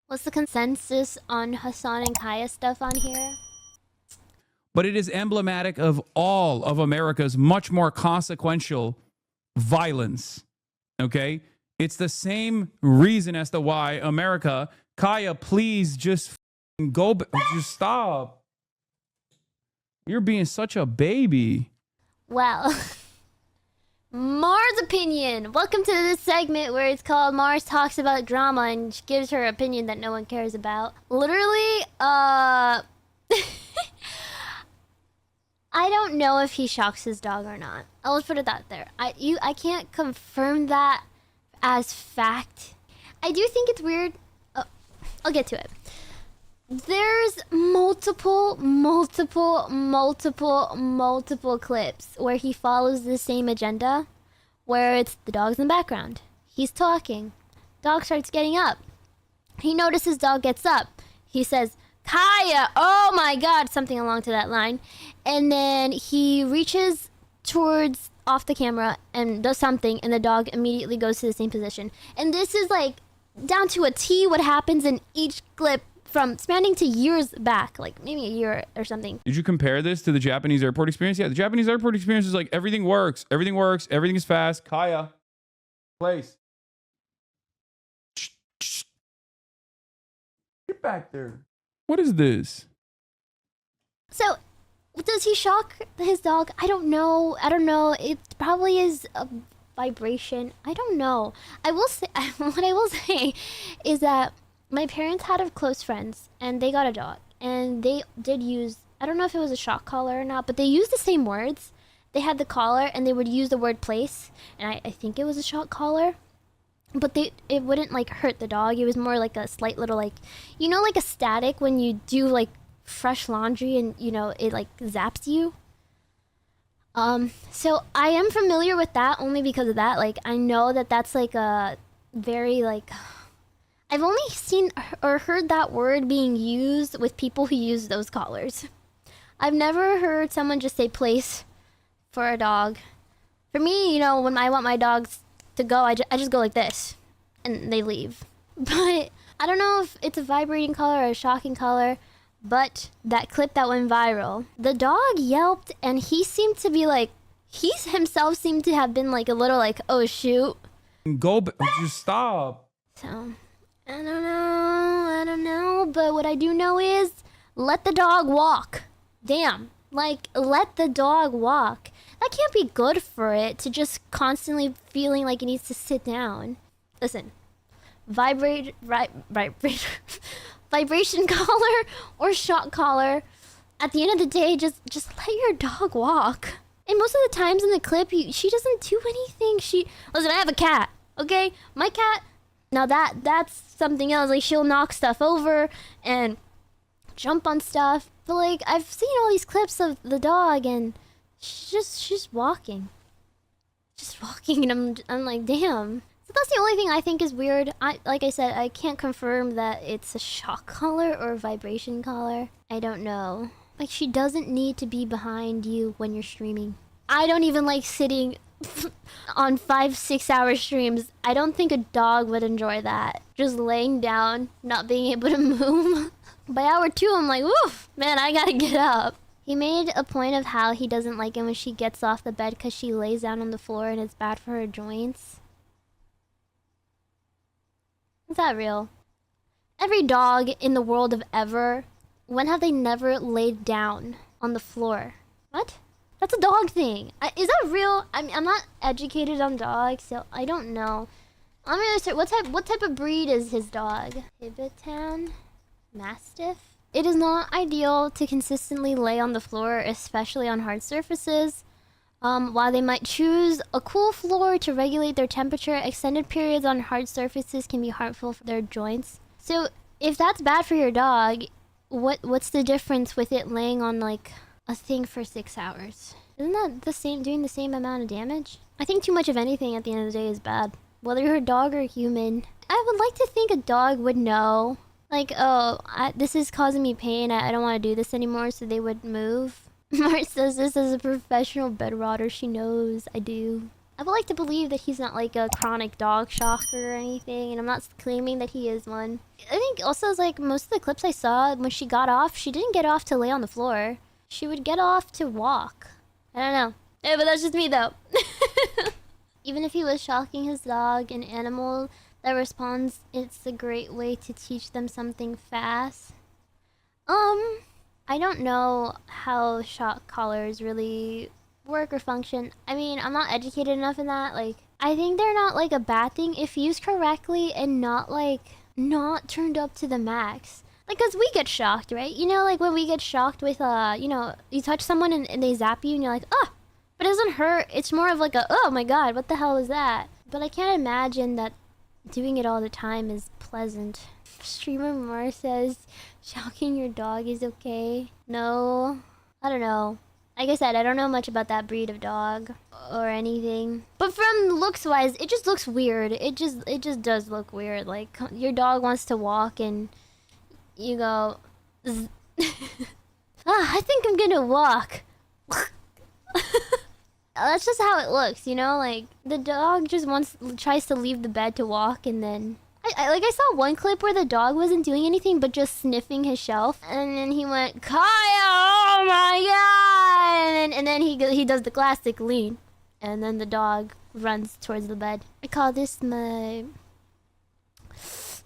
What's the consensus on Hasan and Kaya stuff on here? But it is emblematic of all of America's much more consequential violence. Okay? It's the same reason as to why America, Kaya, please just go, just stop. You're being such a baby. Well, Mars' opinion. Welcome to this segment where it's called Mars Talks About Drama and she gives her opinion that no one cares about. Literally, I don't know if he shocks his dog or not. I'll just put it out there. I can't confirm that as fact. I do think it's weird. I'll get to it. There's multiple clips where he follows the same agenda, where it's the dog's in the background. He's talking. Dog starts getting up. He notices dog gets up. He says, Kaya, oh my God, something along to that line. And then he reaches towards off the camera and does something, and the dog immediately goes to the same position. And this is like down to a T what happens in each clip from spanning to years back, like maybe a year or something. Did you compare this to the Japanese airport experience? Yeah, the Japanese airport experience is like everything works, everything is fast. Kaya, place. Get back there. What is this? So, does he shock his dog? I don't know. It probably is a vibration. I don't know. I will say, what I will say is that my parents had a close friends and they got a dog and they did use, I don't know if it was a shock collar or not, but they used the same words. They had the collar and they would use the word place, and I think it was a shock collar, but it wouldn't like hurt the dog. It was more like a slight little like, you know, like a static when you do like fresh laundry and you know it like zaps you. So I am familiar with that only because of that. Like I know that that's like a very like, I've only seen or heard that word being used with people who use those collars. I've never heard someone just say place for a dog. For me, you know, when I want my dogs to go, I just go like this and they leave. But I don't know if it's a vibrating collar or a shocking collar, but that clip that went viral, the dog yelped and he seemed to be like, he himself seemed to have been like a little like, oh shoot. Go, just stop. So I don't know, but what I do know is let the dog walk. Damn, like let the dog walk. That can't be good for it to just constantly feeling like it needs to sit down. Listen, vibration collar or shock collar. At the end of the day, just let your dog walk. And most of the times in the clip, she doesn't do anything. Listen, I have a cat, okay? My cat. Now that's something else. Like she'll knock stuff over and jump on stuff. But like I've seen all these clips of the dog and she's walking. Just walking and I'm like, damn. So that's the only thing I think is weird. Like I said, I can't confirm that it's a shock collar or a vibration collar. I don't know. Like she doesn't need to be behind you when you're streaming. I don't even like sitting on 5-6 hour streams. I don't think a dog would enjoy that. Just laying down, not being able to move. By hour 2, I'm like, oof, man, I gotta get up. He made a point of how he doesn't like it when she gets off the bed because she lays down on the floor and it's bad for her joints. Is that real? Every dog in the world of ever, when have they never laid down on the floor? What? That's a dog thing. Is that real? I'm not educated on dogs, so I don't know. I'm gonna start. What type of breed is his dog? Tibetan Mastiff. It is not ideal to consistently lay on the floor, especially on hard surfaces. While they might choose a cool floor to regulate their temperature, extended periods on hard surfaces can be harmful for their joints. So if that's bad for your dog, what's the difference with it laying on like a thing for 6 hours? Isn't that the same, doing the same amount of damage? I think too much of anything at the end of the day is bad, whether you're a dog or a human. I would like to think a dog would know, like, oh, this is causing me pain, I don't want to do this anymore, so they would move. Mart says this as a professional bed rotter, she knows I do. I would like to believe that he's not like a chronic dog shocker or anything, and I'm not claiming that he is one. I think also it's like most of the clips I saw, when she got off, she didn't get off to lay on the floor. She would get off to walk. I don't know. Yeah, but that's just me though. Even if he was shocking his dog, an animal that responds, it's a great way to teach them something fast. I don't know how shock collars really work or function. I mean, I'm not educated enough in that. Like, I think they're not like a bad thing if used correctly and not like not turned up to the max. Like, cause we get shocked, right? You know, like when we get shocked with you know, you touch someone and they zap you and you're like, oh, but it doesn't hurt. It's more of like a, oh my god, what the hell is that? But I can't imagine that doing it all the time is pleasant. Streamer Mar says, shocking your dog is okay. No, I don't know. Like I said, I don't know much about that breed of dog or anything. But from looks wise, it just looks weird. It just does look weird. Like your dog wants to walk and you go, I think I'm gonna walk. That's just how it looks, you know? Like the dog just tries to leave the bed to walk, and then I saw one clip where the dog wasn't doing anything but just sniffing his shelf, and then he went, Kaya, oh my god, and then he does the classic lean, and then the dog runs towards the bed. I call this my...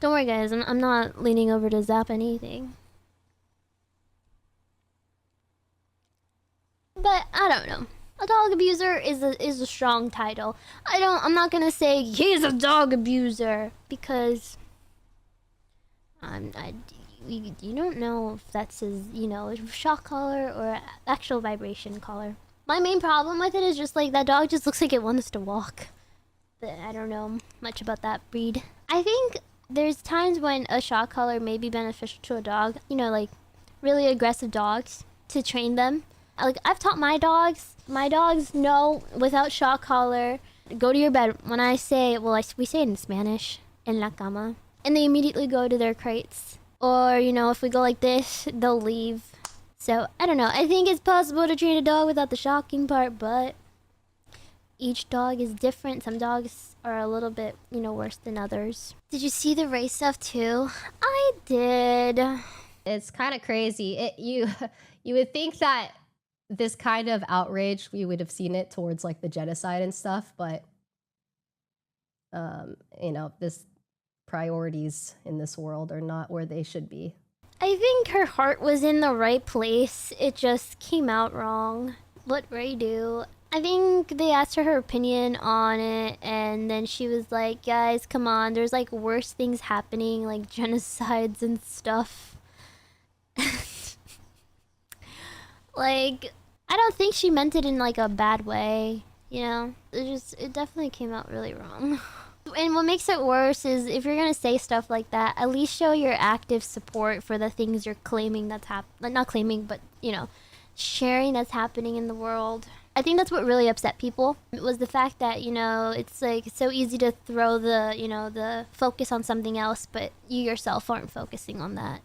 Don't worry guys, I'm not leaning over to zap anything. But I don't know. A dog abuser is a strong title. I'm not gonna say he's a dog abuser because you don't know if that's his, you know, shock collar or actual vibration collar. My main problem with it is just like that dog just looks like it wants to walk. But I don't know much about that breed. I think there's times when a shock collar may be beneficial to a dog. You know, like really aggressive dogs, to train them. Like I've taught my dogs know without shock collar, go to your bed. When I say, well, we say it in Spanish, en la cama, and they immediately go to their crates. Or, you know, if we go like this, they'll leave. So I don't know. I think it's possible to train a dog without the shocking part, but each dog is different. Some dogs are a little bit, you know, worse than others. Did you see the race stuff too? I did. It's kind of crazy. You would think that this kind of outrage, we would have seen it towards like the genocide and stuff, but you know, this priorities in this world are not where they should be. I think her heart was in the right place. It just came out wrong. What Ray do? I think they asked her opinion on it, and then she was like, guys, come on, there's like worse things happening, like genocides and stuff. Like, I don't think she meant it in like a bad way, you know? It definitely came out really wrong. And what makes it worse is if you're gonna say stuff like that, at least show your active support for the things you're claiming that's like not claiming, but you know, sharing that's happening in the world. I think that's what really upset people. It was the fact that, you know, it's like so easy to throw the, you know, the focus on something else, but you yourself aren't focusing on that.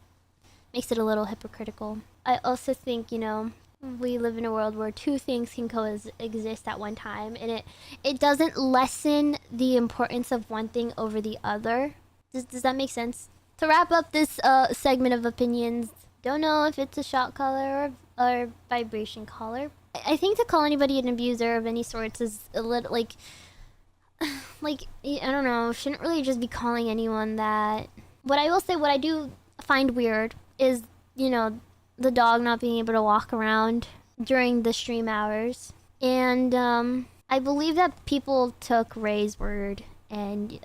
Makes it a little hypocritical. I also think, you know, we live in a world where two things can coexist at one time, and it doesn't lessen the importance of one thing over the other. Does that make sense? To wrap up this segment of opinions, don't know if it's a shock collar or vibration collar. I think to call anybody an abuser of any sorts is a little like I don't know, shouldn't really just be calling anyone that. What I will say, what I do find weird is, you know, the dog not being able to walk around during the stream hours. And I believe that people took Ray's word and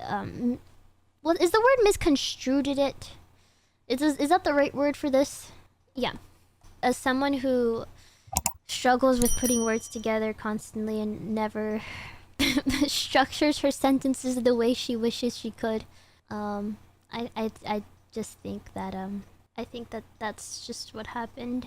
what is the word, misconstrued it? Is that the right word for this? Yeah. As someone who struggles with putting words together constantly and never structures her sentences the way she wishes she could, I just think that I think that that's just what happened.